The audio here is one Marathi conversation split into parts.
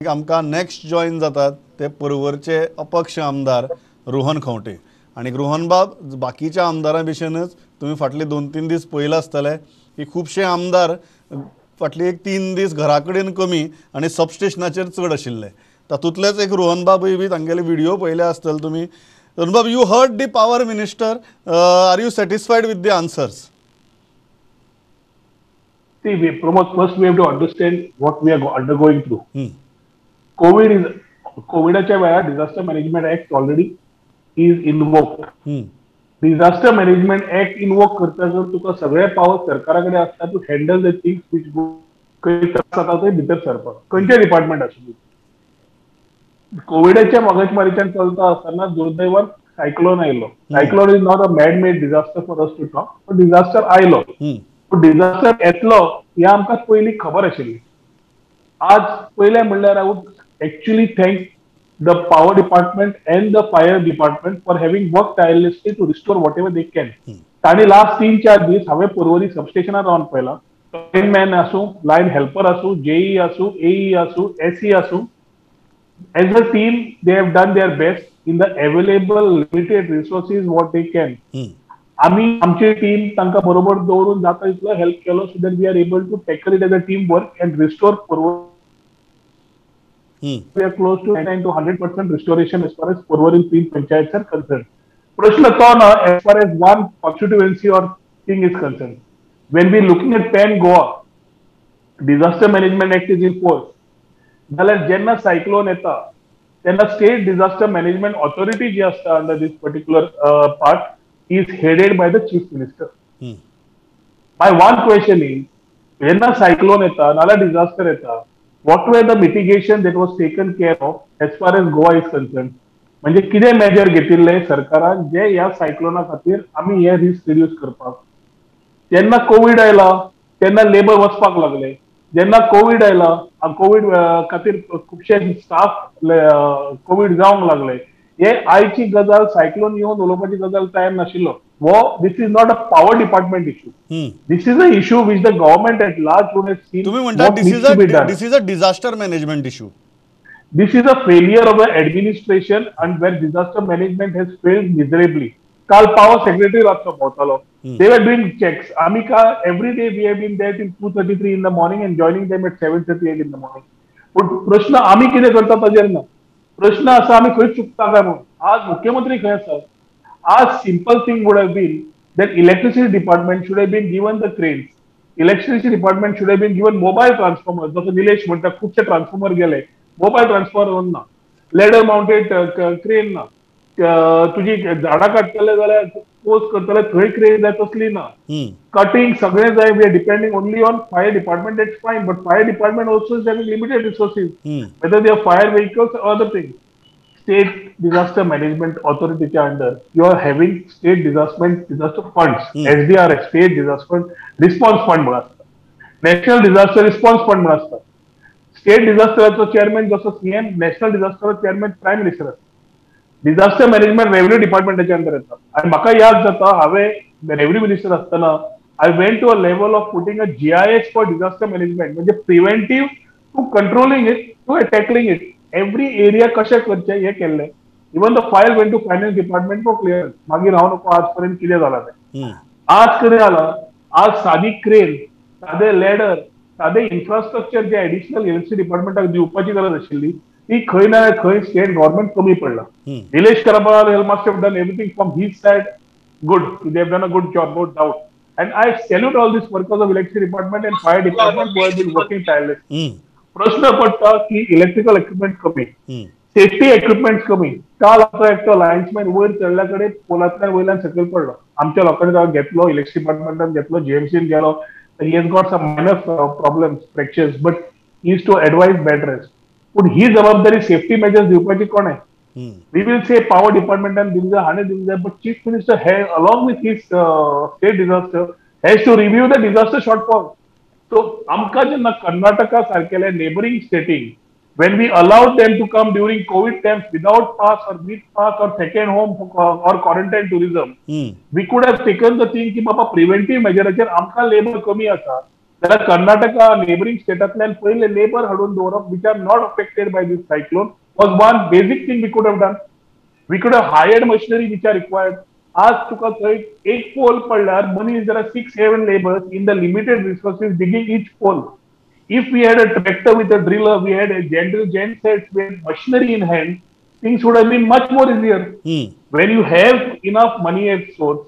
आमकां नेक्स्ट जॉईन जातात ते पर्वरचे अपक्ष आमदार रोहन खंवटे. आणि रोहन बाब, बाकीच्या आमदारां भशेनच तुम्ही फाटले 2-3 दीस पळयला आसतले की खुबशे आमदार फाटले 3 दीस घरा कडेन कमी आनी सबस्टेशनाचेर चड आशिल्ले. तातूंतलेच एक रोहन बाबूय बी तांगेले व्हिडिओ पळयले आसतले तुमी. रोहन बाब, you heard the power minister. Are you satisfied with the answers? See, Pramod, first we have to understand what we are undergoing through. कोविडच्या वेळार disaster management act already is invoked. Disaster management act invoke करता तुका सगळे पावर सरकारा कडेन आसता to handle the things which जाता ते भितर सरपाक, खंयचे डिपार्टमेंट आसूं. कोविडच्या मगजमारीच्यान चलता आसतना दुर्दैवान सायक्लोन आयलो. Cyclone is not a mad made disaster for us to talk, but disaster आयलो. डिझास्टर येतलो हे आमकां पयलीं खबर आशिल्ली. आज पयले म्हणल्यार I would actually thank the power department and the fire department for having work tirelessly to restore whatever they can. तांणी लास्ट 3-4 दीस हांवें पर्वरी सबस्टेशनार रावन पळयलां. लायनमॅन आसूं, लायन हेल्पर आसूं, जेई आसूं, एई आसूं, एसई आसूं, as a team they have done their best in the available limited resources what they can. आम्ही आमची टीम तांकां बरोबर दवरून जाता तितलो हेल्प केलो so that we are able to tackle it as a team work and restore power. We are close to 99 to 100% restoration as far as Porvorim 3 panchayats are concerned. प्रश्न तो ना as far as one constituency or thing is concerned. When we looking at PAN Goa, Disaster Management Act is in force. जाल्यार जेन्ना सायक्लोन येता तेन्ना स्टेट डिझास्टर मॅनेजमेंट ऑथॉरिटी जी आसता under this particular part is headed by the chief minister. My one question is, when a cyclone eta, nala disaster eta, what were the mitigation that was taken care of as far as Goa is concerned? म्हणजे कितें मेजर घेतिल्ले सरकारान जे ह्या सायक्लोना खातीर आमी हे रिस्क रिड्यूस करपाक. जेन्ना कोविड आयला तेन्ना लेबर वचपाक लागले. जेन्ना कोविड आयला कोविड खातीर खुबशे स्टाफ कोविड जावंक लागले. हे आयची गजाल सायक्लोन येवन उलोवपाची गजाल तयार नाशिल्लो. वो this is not a power department issue. This is a issue which the government at large would have seen. तुम्ही म्हणता this is a disaster management issue. This is a failure of the administration and where disaster management has failed miserably. Kal power secretary रातचो भोंवतालो. They were doing checks. आमी का every day we have been there till 2:33 in the morning and joining them at 7:38 in the morning. But प्रश्न आमी कितें करता ताजेर ना. प्रश्न असा आमी खंय चुकता काय म्हणून. आज मुख्यमंत्री खंय आसा. आज simple thing would have been that electricity department should have been given the cranes. Electricity department should have been given mobile transformers. जसं निलेश म्हणटा खूपशे ट्रान्सफॉर्मर गेले. मोबाईल ट्रान्सफॉर्मर ना, लेडर माउंटेड क्रेन ना. तुझी झाडां काडटले जाल्यार पोस्ट करतले थंय क्रेन जाय तसली ना. कटिंग सगळे जाय. We are depending only on fire department. It's fine, but fire department also is having limited resources, whether they are fire vehicles or other thing. State disaster management ऑथॉरिटीच्या under you are having state disaster funds, SDRF, state disaster response fund म्हणून आसता, नॅशनल डिझास्टर रिस्पॉन्स फंड म्हणून आसता. स्टेट डिझास्टराचो चेअरमॅन जसो सीएम, नॅशनल डिझास्टराचो चेअरमॅन प्रायम मिनिस्टर आसता. डिझास्टर मॅनेजमेंट रेव्हेन्यू डिपार्टमेंटाच्या अंडर येता. आनी म्हाका याद जाता हांवें रेव्हेन्यू मिनिस्टर आसतना I went to a level of putting a GIS for disaster management, म्हणजे preventive to controlling it to tackling it. Every area कशें करचें हें केल्लें. Even the file went to finance department for clear. मागीर हांव नको आज पर्यंत कितें जालां तें. आज कितें जालां, आज सादी क्रेन, सादे लॅडर, सादे इन्फ्रास्ट्रक्चर जे ऍडिशनल इलेक्ट्रिसिटी डिपार्टमेंटाक दिवपाची गरज आशिल्ली ती खंय ना खंय स्टेट गव्हर्नमेंट कमी पडला. Nilesh Cabral must have done everything from his side. Good, they have done a good job, no doubt. And I salute all this workers of electricity department and fire department who have been working tirelessly. प्रश्न पडटा की इलेक्ट्रिकल इक्विपमेंट कमी, सेफ्टी इक्विपमेंट कमी. काल आमचो एकटो लायन्समॅन वयर चडल्या कडेन पोलांतल्यान वयल्यान सकयल पडलो. आमच्या लोकांनी घेतलो, इलेक्ट्रिसिटी डिपार्टमेंटान घेतलो, GMCन गेलो. He has got some minor problems, fractures, but he is to advise bed rest. But ही जबाबदारी सेफ्टी मेजर्स दिवपाची कोण आहे. We will say power department and Divja हाणे Divja, but chief minister along with his state disaster has to review the disaster shortfall. So आमकां जेन्ना Karnataka सारकेले neighboring stating, when we allowed them to come during COVID times without pass or with pass or second home or quarantine tourism, we could have taken the thing की बाबा प्रिव्हेंटिव्ह मेजराचेर आमकां लेबर कमी आसा. जाल्यार कर्नाटका नेबरिंग स्टेटांतल्यान पयले लेबर हाडून दवरप which are not affected by this cyclone was one basic thing we could have done. We could have hired machinery which are required. आज तुका थंय एक पोल पडल्यार मनीस जर 6-7 labours in the limited resources digging each पोल. If we had a tractor with a driller, we had a gen sets, we had machinery in hand, things would have been much more easier. When you have enough money at source,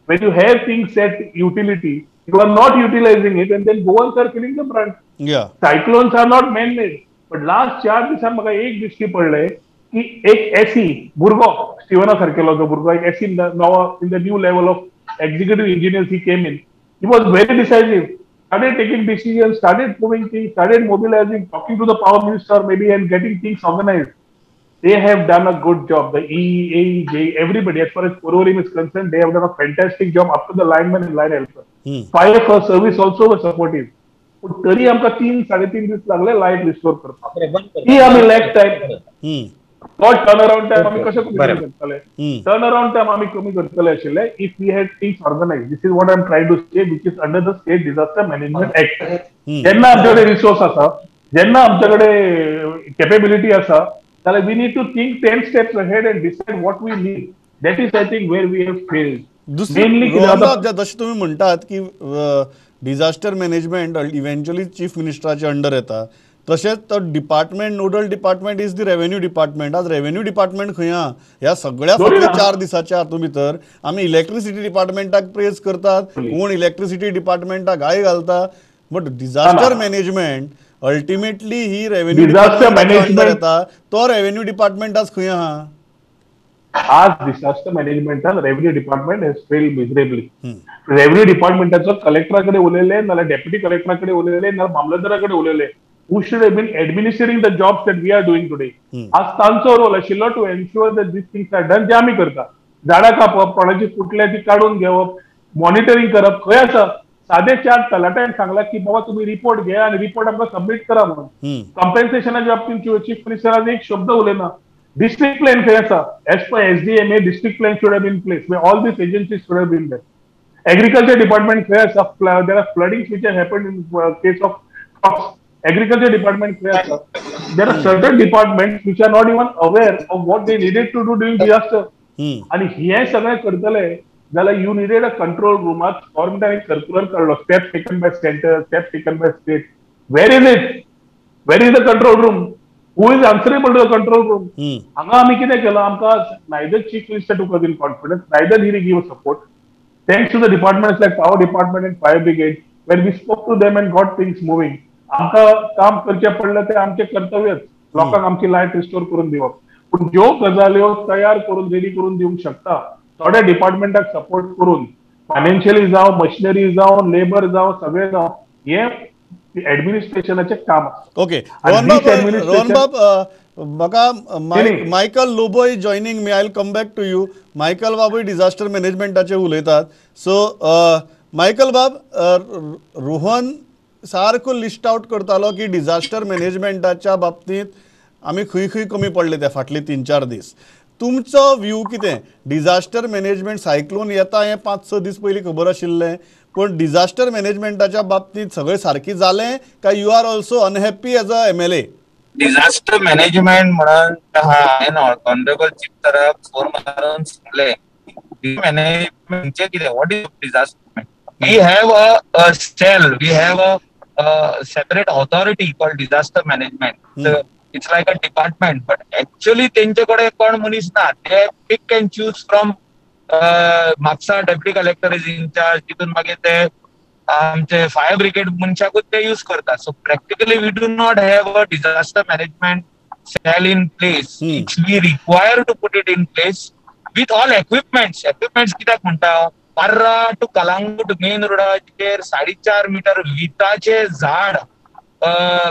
when you have things at utility, you are not utilizing it and then governments are killing the brand. Yeah. Cyclones are not man-made. But last 4 दिवसांत म्हाका एक दिश्टी पडलें की एक एसी भुरगो स्टिवना सारकेलो जो भुरगो एक एसी नवो in the new level of executive engineers he came in. He was very decisive. Started taking decisions, started moving things, started mobilizing, talking to the power minister maybe and getting things organized. They have done a good job. The EE, AE, everybody, as far as Pororim is concerned, they have done a fantastic job up to the lineman and line helper. Fire first service also was supportive. पण तरी आमकां 3-3.5 दीस लागले लायट रिस्टोर करपाक. ही आमी lack time not turn around time आमी कशें कमी करतले. टर्न अराउंड टायम आमी कमी करतले आशिल्ले if we had things organise. This is what I am trying to say which is under the state disaster management act. जेन्ना आमचे कडेन रिसोर्स आसा, जेन्ना आमचे कडेन कॅपेबिलिटी आसा, जाल्यार we need to think 10 steps ahead and decide what we need. That is I think where we have failed. जसे तुम्ही म्हणतात की डिझास्टर मॅनेजमेंट इव्हेंच्युअली चीफ मिनिस्टराच्या अंडर येता, तशेंच तो department nodal department is the revenue department. आज रेव्हेन्यू डिपार्टमेंट खंय आहा? ह्या सगळ्या फाटल्या 4 दिसाच्या हातूंत भितर आमी इलेक्ट्रिसिटी डिपार्टमेंटाक प्रेज करतात, कोण इलेक्ट्रिसिटी डिपार्टमेंटाक गाय घालता, बट डिझास्टर मॅनेजमेंट अल्टिमेटली ही रेव्हेन्यू डिपार्टमेंटाच्या अंडर येता. तो रेव्हेन्यू डिपार्टमेंट आज खंय आहा? आज डिझास्टर मॅनेजमेंटान revenue department has failed miserably. Revenue डिपार्टमेंटाचो कलेक्टराकडे उलयले, नाल्यार डेप्युटी कलेक्टराकडे उलयले, नाल्यार मामलेदाराकडे उलयले. Who should have been administering the jobs that we are doing today? आज तांचो रोल आशिल्लो to ensure that these things are done. जे आमी करता, झाडां कापप, कोणाची फुटल्या ती काडून घेवप, मॉनिटरिंग करप, खंय आसा? सादे 4 तलाट्यांक सांगला की बाबा तुम्ही रिपोर्ट घ्या आणि रिपोर्ट आमकां सबमिट करा म्हणून. कॉम्पेन्सेशनाच्या बाबतीत चीफ मिनिस्टरान एक शब्द उलयना. डिस्ट्रिक्ट प्लॅन खंय आसा? As per SDMA district plan should have been placed where all these agencies should have been there. Agriculture department खंय आसा? There are floodings which have happened in case of crops. Agriculture department where there are certain departments which are not even aware of what they needed to do during disaster. आणि हे सगळे करतले जाल्यार you needed a control room. आज गव्हर्नमेंटान एक सर्क्युलर काढलो, steps taken by center, steps taken by state. Where is it? Where is the control room? Who is answerable to the control room? हांगा आमी कितें केलां? आमकां neither chief minister took us in confidence, neither did he give support. Thanks to the departments like power department and fire brigade, when we spoke to them and got things moving. आमकां काम करचें पडलें तें आमचें कर्तव्यच, लोकांक आमची लायट रिस्टोर करून दिवप. पूण ज्यो गजाल्यो तयार करून रेडी करून दिवंक शकता थोड्या डिपार्टमेंटाक सपोर्ट करून, फायनान्शियली जावं, मशिनरी जावं, लेबर जावं, सगळें जावं, हें एडमिनिस्ट्रेशनाचें काम. ओके, रोहन बाब, म्हाका Michael Lobo is joining me. I will come back to you. Michael बाबूय डिझास्टर मॅनेजमेंटाचेर उलयतात. सो मायकल बाब, रोहन सारको लिस्ट आउट करतालो की डिझास्टर मॅनेजमेंटाच्या बाबतींत आमी खंय खंय कमी पडले ते फाटले 3-4 दीस. तुमचो व्यू कितें? डिझास्टर मॅनेजमेंट सायक्लोन येता हें 5-6 दीस पयलीं खबर आशिल्लें, पण डिझास्टर मॅनेजमेंटाच्या बाबतींत सगळें सारकें जालें काय you are also unhappy as a MLA? Disaster management म्हणून हांवें ऑनरेबल चीफ तराक फोन मारून सांगलें मॅनेजमेंटचें कितें, what is disaster. We have a cell, we have a separate authority called disaster management. So it's like a department, but actually त्यांच्याकडे कोण मनीस ना. They pick and choose from Mapusa deputy collector is in charge, तितून मागीर ते आमचे फायर ब्रिगेड मनशाकूच ते यूज करतात. So practically we do not have a disaster management cell in place. We require to put it in place with all equipments. Equipments कित्याक म्हणटा, पार्रा टू कलांगूट मेन रोडाचेर 4.5 मीटर विताचे झाड,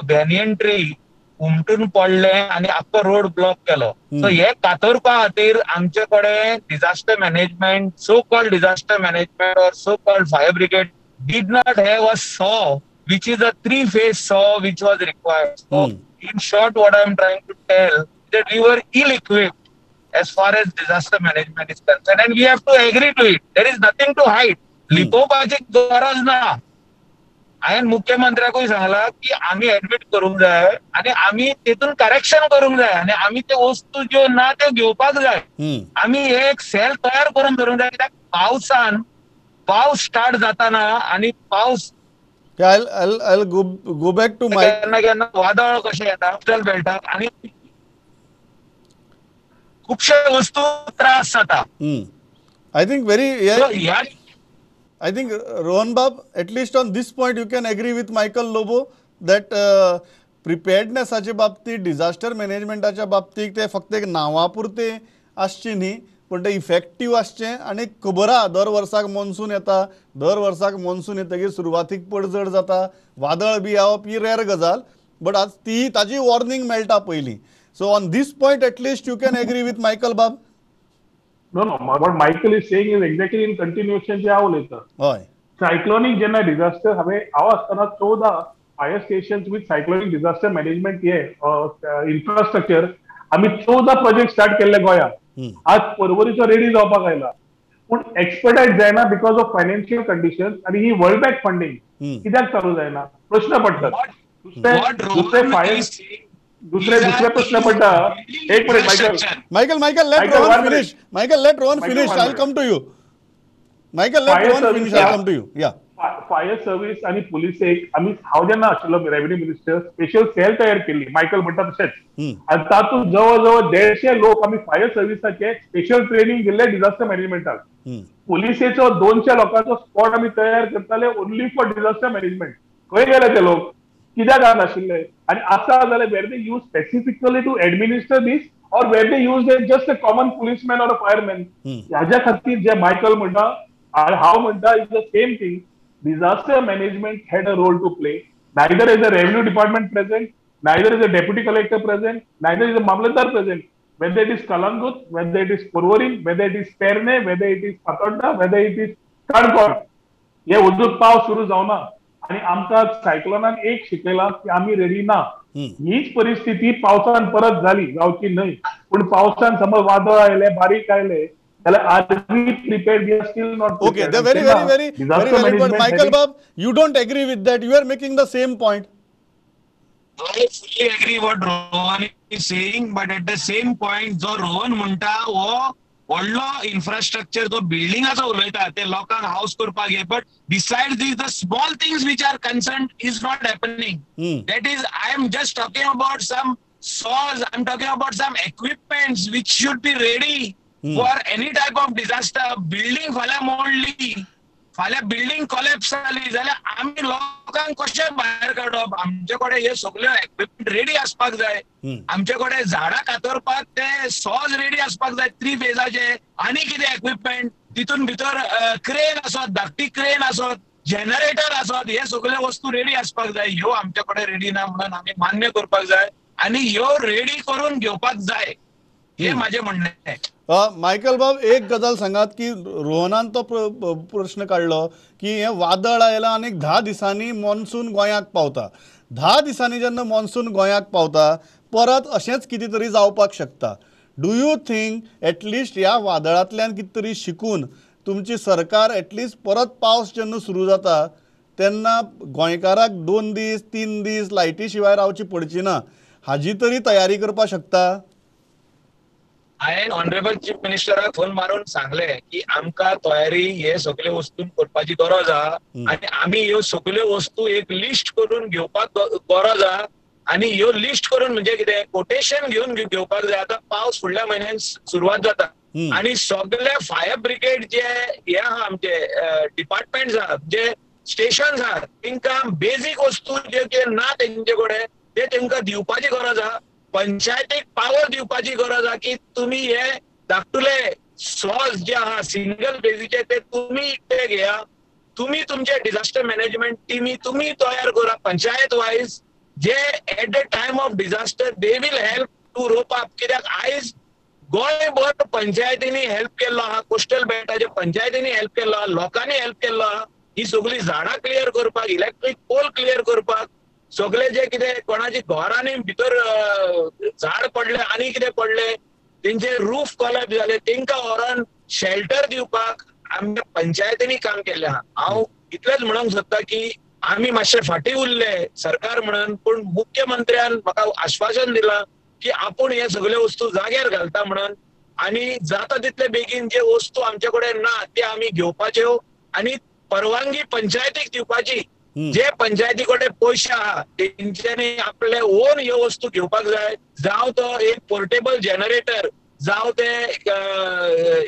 बॅनियन ट्री उमटून पडले आणि आख्खो रोड ब्लॉक केलो. सो हे कातरपा खातीर आमचे कडेन disaster management, so called disaster management or so called fire brigade did not have a saw, which is a 3-phase saw which was required. So in short, what I am trying to tell that we were ill-equipped as far as disaster management is concerned, and we have to agree to it. There is nothing to hide. Lipopachi garaz na. हांवें मुख्यमंत्र्याकूय सांगला की आमी एडमिट करूंक जाय आनी आमी तेतून करेक्शन करूंक जाय आनी आमी ते वस्तू ज्यो ना त्यो घेवपाक जाय. आमी हे एक सेल तयार करून दवरूंक जाय कित्याक पावस स्टार्ट जाताना आनी पावस I'll go back to my केन्ना केन्ना वादळ कशें येता कोस्टल बेल्टाक आनी खुबशे वस्तू त्रास जाता. I think So, ह्या I think Rohan Bab, at least on this point you can agree with Michael Lobo that प्रिपेर्डनेसाच्या बाबतीत डिझास्टर मॅनेजमेंटाच्या बाबतीत ते फक्त एक नावापुरते आसचे न्ही पण ते इफेक्टीव आसचे आणि खबर आहा दर वर्साक मॉन्सून येता दर वर्साक मॉन्सून येतकीर सुरवातीक पडझड जाता वादळ बी येवप ही रेर गजाल बट आज ती ताजी वॉर्निंग मेळटा पयलीं so on this point at least you can agree with Michael बाब. No, what Michael is saying is exactly in continuation जे हांव उलयतां. हय सायक्लोनीक जेन्ना डिझास्टर हांव आसतना 14 fire stations with cyclonic disaster management हे इन्फ्रास्ट्रक्चर आमी 14 प्रोजेक्ट स्टार्ट केल्ले गोंयांत. आज पर्वरीचो रेडी जावपाक आयला पूण एक्सपर्टायज जायना बिकॉज ऑफ फायनान्शियल कंडिशन्स आनी ही वर्ल्ड बँक फंडिंग कित्याक चालू जायना प्रश्न पडटात. दुसरे प्रश्न पडटा. एक minute Michael, let Rohan finish. I'll come to you. Michael, let Rohan finish. I'll come to you. Yeah. Fire service आणि पुलिसेक आम्ही हांव जेन्ना आशिल्लो रेव्हेन्यू मिनिस्टर स्पेशल सेल तयार केल्ली मायकल म्हणटा तशेंच आनी तातूंत जवळ जवळ 150 लोक आमी फायर सर्व्हिसाचे स्पेशल ट्रेनिंग दिल्ले डिझास्टर मॅनेजमेंटाक. पुलिसेचो 200 लोकांचो स्पॉट आमी तयार करताले ओन्ली फॉर डिझास्टर मॅनेजमेंट. खंय गेले ते लोक कित्याक नाशिल्ले आनी आसा जाल्यार where they use specifically to administer this or where they use just a common policeman or a fireman. ह्याच्या खातीर जे मायकल म्हणटा हांव म्हणटा is the same thing. Disaster management had a role to play. Neither is the revenue department present, neither is the deputy collector present, neither is the Mamlatdar present. Whether it is Kalangut, whether it is Porvorim, whether it is Perne, whether it is Patonda, whether it is Kankod. हे उदक पावस सुरू जावना आणि आमकां सायक्लोनान एक शिकयला की आमी रेडी ना. हीच परिस्थिती पावसान परत झाली जावची न्हय पूण पावसान समज वादळ आयले बारीक आयले are we prepared? We are still not prepared. Okay, they're very valid. But Michael Bab, you don't agree with that. You are making the same point. I fully agree what Rohan is saying, but at the same point, जो रोहन म्हणटा वो व्हडलो इन्फ्रास्ट्रक्चर जो बिल्डिंगाचो उलयता ते लोकांक हाऊस करपाक हे but beside this the small things which are concerned is not happening. That is, I am just talking about some saws, I am talking about some equipments which should be ready for any type of disaster. Building फाल्यां मोडली फाल्यां बिल्डिंग कोलॅप्स जाली जाल्यार आमी लोकांक कशें भायर काडप. आमचे कडेन हे सगळे इक्विपमेंट रेडी आसपाक जाय. आमचे कडेन झाडां कातरपाक ते सॉज रेडी आसपाक जाय 3 फेजाचे आनी कितें इक्विपमेंट तितून भितर क्रेन आसत धाकटी क्रेन आसत जनरेटर आसत हे सगळे वस्तू रेडी आसपाक जाय. ह्यो आमचे कडेन रेडी ना म्हणून आमी मान्य करपाक जाय आनी ह्यो रेडी करून घेवपाक जाय हे माझे म्हणणें आहे. मायकल बाब एक गजाल सांगात की रोहनान तो प्रश्न काढलो की हे वादळ आयलां आनी 10 दिसांनी मॉन्सून गोंयाक पावता. 10 दिसांनी जेन्ना मॉन्सून गोंयाक पावता परत अशेंच कितें तरी जावपाक शकता. डू यू थिंक एटलिस्ट ह्या वादळांतल्यान कितें तरी शिकून तुमची सरकार एटलिस्ट परत पावस जेन्ना सुरू जाता तेन्ना गोंयकाराक 2 दीस 3 दीस लायटी शिवाय रावची पडची ना हाजी तरी तयारी करपाक शकता. हांवें ऑनरेबल चीफ मिनिस्टराक फोन मारून सांगले की आमकां तयारी हे सगळे वस्तू करपाची गरज आहा आनी आमी ह्यो सगळ्यो वस्तू एक लिस्ट करून घेवपाक गरज आहा आनी ह्यो लिस्ट करून म्हणजे कितें कोटेशन घेवन घेवपाक जाय. आतां पावस फुडल्या म्हयन्यान सुरवात जाता आनी सगळे फायर ब्रिगेड जे हे आहा आमचे डिपार्टमेंट्स आहा जे स्टेशन्स आहा तांकां बेजीक वस्तू जे ना तेंचे कडेन ते तांकां दिवपाची गरज आहा. पंचायतीक पावर दिवपाची गरज आहा की तुमी हे धाकटुले सॉज जे आहा सिंगल बेजीचे ते तुमी ते घेया. तुमी तुमचे डिझास्टर मॅनेजमेंट टीमी तुमी तयार करा पंचायत वायज जे at the time of disaster they will help to rope up. कित्याक आयज गोंयभर पंचायतींनी हेल्प केल्लो आहा कोस्टल बेल्टाचे पंचायतींनी हेल्प केल्लो आहा लोकांनी हेल्प केल्लो आहा. ही सगळी झाडां क्लियर करपाक इलेक्ट्रीक पोल क्लियर करपाक सगळे जे कितें कोणाची घरांनी भितर झाड पडले आनी कितें पडले तेंचे रूफ कोलॅप्स जाले तांकां व्हरून शेल्टर दिवपाक आमच्या पंचायतींनी काम केल्लें आहा. हांव इतलेंच म्हणूंक सोदता की आम्ही मातशे फाटी उरले सरकार म्हणून, पण मुख्यमंत्र्यान म्हाका आश्वासन दिला की आपण हे सगळे वस्तू जाग्यार घालता म्हणून, आणि जाता तितले बेगीन जे वस्तू आमचे कडेन ना ते आम्ही घेवपाच्यो आणि परवानगी पंचायतीक दिवपाची. जे पंचायती कडेन पयशे आहा तेंच्यांनी आपले ओन ह्यो वस्तू घेवपाक जाय. जावं तो एक पोर्टेबल जनरेटर, जावं ते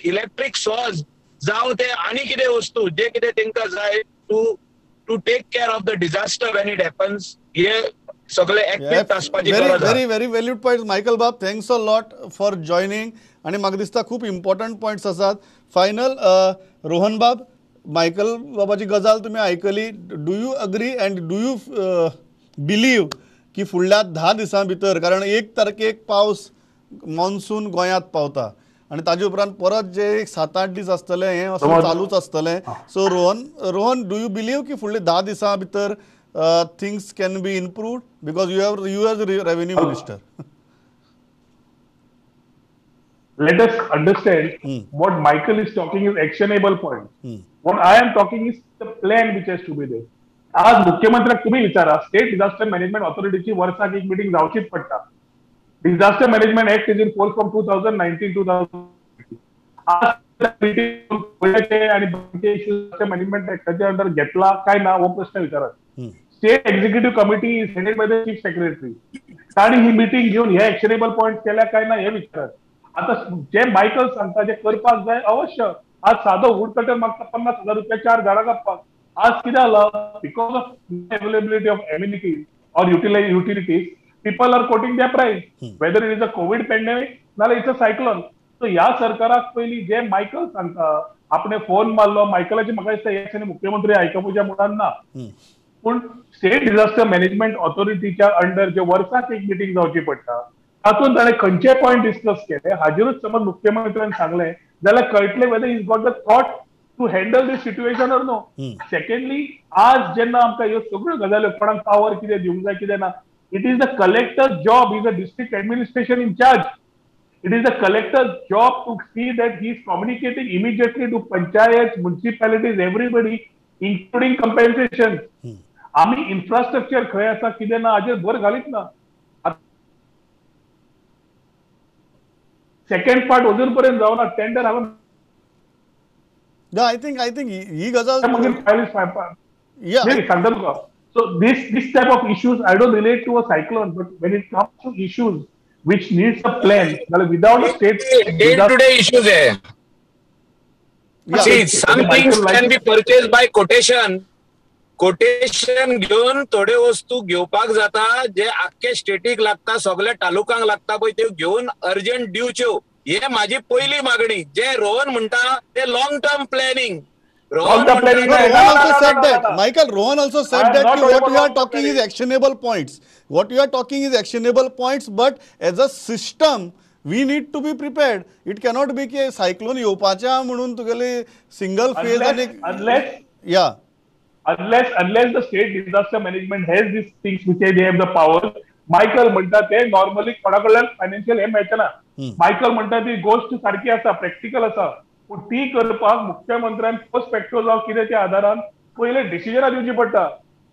इलेक्ट्रिक सॉज, जावं ते आनी कितें वस्तू जे कितें तेंकां जाय to take care of the disaster when it happens, हे सगळे ऍक्टिव्ह आसपाची गरज आहा. Very very valued point Michael bab, thanks a lot for joining. आणि म्हाका दिसता खूप इम्पॉर्टंट पॉयंट्स आसात. फायनल रोहन बाब, मायकल बाबाची गजाल तुम्ही ऐकली. Do you agree and do you believe की फुडल्या 10 दिसां भितर, कारण 1 तारखेक पावस मॉन्सून गोंयांत पावता आणि ताजे उपरांत परत जे 7-8 दीस आसतले हे असं चालूच आसतलें. So Rohan do you believe की फुडले 10 दिसां भितर things can be improved because you are revenue minister? Let us understand what Michael is talking is actionable point. What I am talking is the plan which has to be there. आज मुख्यमंत्र्याक तुम्ही विचारा, स्टेट डिझास्टर मॅनेजमेंट ऑथॉरिटीची वर्साक एक मिटिंग जावचीच पडटा. Disaster management act is in force from 2019-2020. आज मीटिंग आणि मॅनेजमेंट ऍक्टाच्या अंडर घेतला काय ना हो प्रश्न विचारात. State executive committee is headed by the chief secretary. ताणी ही मिटिंग घेऊन हे ऍक्शनेबल पॉइंट केल्या काय ना हे विचारात. आता जे मायकल सांगता जे करपाक जाय अवश्य. आज साधो वूडकटर मागता 50,000 रुपया 4 झाडां कापपाक. आज कितें जालां, because of availability of amenities और utilities, people are quoting their price, whether it is a COVID pandemic नाल्यार इट्स अ सायक्लोन. सो ह्या सरकाराक पयली जे मायकल सांगता, आपणे फोन मारलो मायकलाची म्हाका दिसता हे दिसांनी मुख्यमंत्री आयकपाच्या मुडान ना, पूण स्टेट डिझास्टर मॅनेजमेंट ऑथॉरिटीच्या अंडर जे वर्साक एक मिटिंग जावची पडटा तातूंत ताणें खंयचे पॉयंट डिस्कस केले हाजेरूच समज मुख्यमंत्र्यान सांगलें जाल्यार कळटलें whether is got the thought to handle this situation or no. Secondly, आज जेन्ना आमकां ह्यो सगळ्यो गजाल्यो कोणाक पावर कितें दिवंक जाय कितें ना, it is the collector's job, he is a district administration in charge. It is the collector's job to see that he is communicating immediately to panchayats, municipalities, everybody, including compensation. आम्ही इन्फ्रास्ट्रक्चर खंय आसा कितें ना हाजेर भर घालीत ना. सेकंड पार्ट अजून पर्यंत जावना. टेंडर हांवें आय थिंक ही गजाल मागीर फायल सांगता तुका. So this type of issues I don't relate to a cyclone, but when it comes to issues which needs a plan, without a state day-to-day issues hai. See, some things can be purchased by quotation. Quotation घेऊन थोडे वस्तू घेवपाक जाता जे आख्खे स्टेटीक लागता, सगळ्या तालुकांक लागता पळय त्यो घेऊन अर्जंट दिवच्यो. हे माझी पहिली मागणी. जे रोहन म्हणटा ते long term planning. Rohan also said that. Michael, Rohan also said that what you are talking is actionable points. What you are talking is actionable points, but as a system, we need to be prepared. It cannot be की cyclone येवपाच्या म्हणून तुगेली single phase आणि unless the state disaster management has these things which they have the power. Michael म्हणटा ते नॉर्मली कोणाकडल्यान फायनान्शियल हे मेळचना. मायकल म्हणटा ती गोष्ट सारखी आसा, प्रॅक्टिकल आसा, पूण ती करपाक मुख्यमंत्र्यान पोस्ट फॅक्टो जावं कितें त्या आदारान पयले डिसिजनां दिवची पडटा.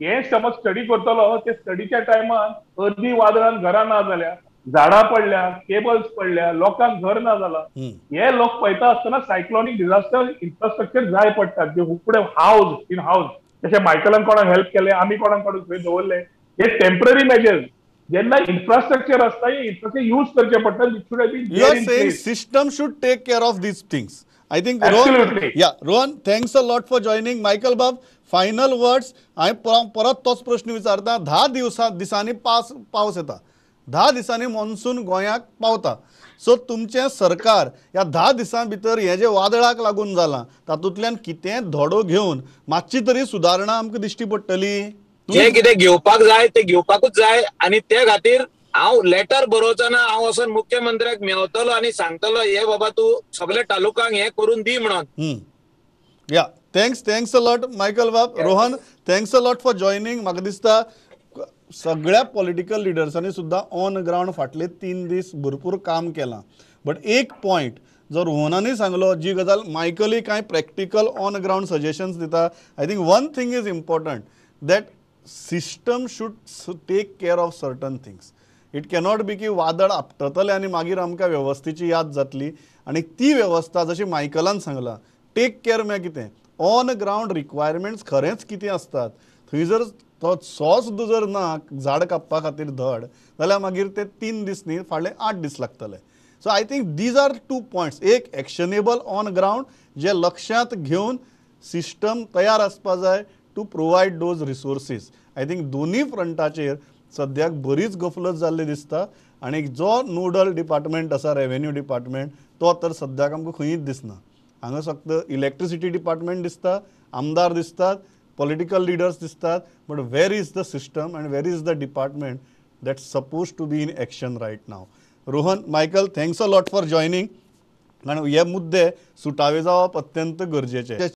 हे समज स्टडी करतलो, ते स्टडीच्या टायमान अर्दी वादळान घरां ना जाल्या, झाडां पडल्या, केबल्स पडल्या, लोकांक घर ना जालां. हे लोक पळयता आसतना सायक्लॉनिक डिझास्टर इन्फ्रास्ट्रक्चर जाय पडटात, जे फुडें हावज इन हावज. जशें मायकलान कोणाक हेल्प केले, आमी कोणाक काडून थंय दवरले, हे टेम्पररी मेजर्स. जेन्ना इन्फ्रास्ट्रक्चर असता हे इन्फ्रास्ट्रक्चर यूज करचे पडटा. System should take care of these things. I think Rohan, thanks a lot for joining. Michael Bab, final words. हांवें परत तोच प्रश्न विचारता. 10 दिसांनी पावस येता, 10 दिसांनी मॉन्सून गोंयाक पावता. सो तुमचें सरकार ह्या 10 दिसां भितर हे जे वादळाक लागून जालां तातूंतल्यान कितें धडो घेवन मातशी तरी सुदारणा आमकां दिश्टी पडटली. जे कितें घेवपाक जाय ते घेवपाकूच जाय आणि त्या खातीर हांव लेटर बरोवचो ना. हांव वचून मुख्यमंत्र्याक मेवतलो आणि सांगतलो हे बाबा तू सगळे तालुकांक हे करून दी म्हणून. थँक्स अ लॉट मायकल बाब. Rohan, thanks a lot for joining. म्हाका दिसता सगळ्या पॉलिटिकल लिडर्सांनी सुद्दां ऑन ग्राउंड फाटले 3 दीस भरपूर काम केलां. बट एक पॉयंट जो रोहनानूय सांगलो, जी गजाल मायकलूय कांय प्रॅक्टिकल ऑन ग्राउंड सजेशन्स दिता. I think one thing is important. that system should take care of certain things. It cannot be की वादळ आपटतले आणि मागीर आमकां वेवस्थेची याद जातली आणि ती वेवस्था जशी मायकलान सांगला टेक केअर म्हळ्यार कितें ऑन ग्रावंड रिक्वायरमेंट्स खरेंच कितें असतात थंय जर तो सुद्दां जर ना झाड कापपा खातीर धड जाल्यार मागीर ते 3 दीस न्ही फाटले 8 दीस लागतले. So I think these are 2 points. एक एक्शनेबल ऑन ग्रावंड जे लक्षांत घेवन सिस्टम तयार आसपा जाय to provide those resources. I think दोनूय फ्रंटाचेर सद्याक बरीच गफलत जाल्ली दिसता आणि जो नोडल डिपार्टमेंट आसा रेव्हेन्यू डिपार्टमेंट तो तर सद्याक आमकां खंयच दिसना. हांगा फक्त इलेक्ट्रिसिटी डिपार्टमेंट दिसता, आमदार दिसतात, पॉलिटिकल लिडर्स दिसतात, but where is the system and where is the department that suppose to be in action right now. Rohan, Michael, thanks a lot for joining. आणि हे मुद्दे सुटावे जावप अत्यंत गरजेचे.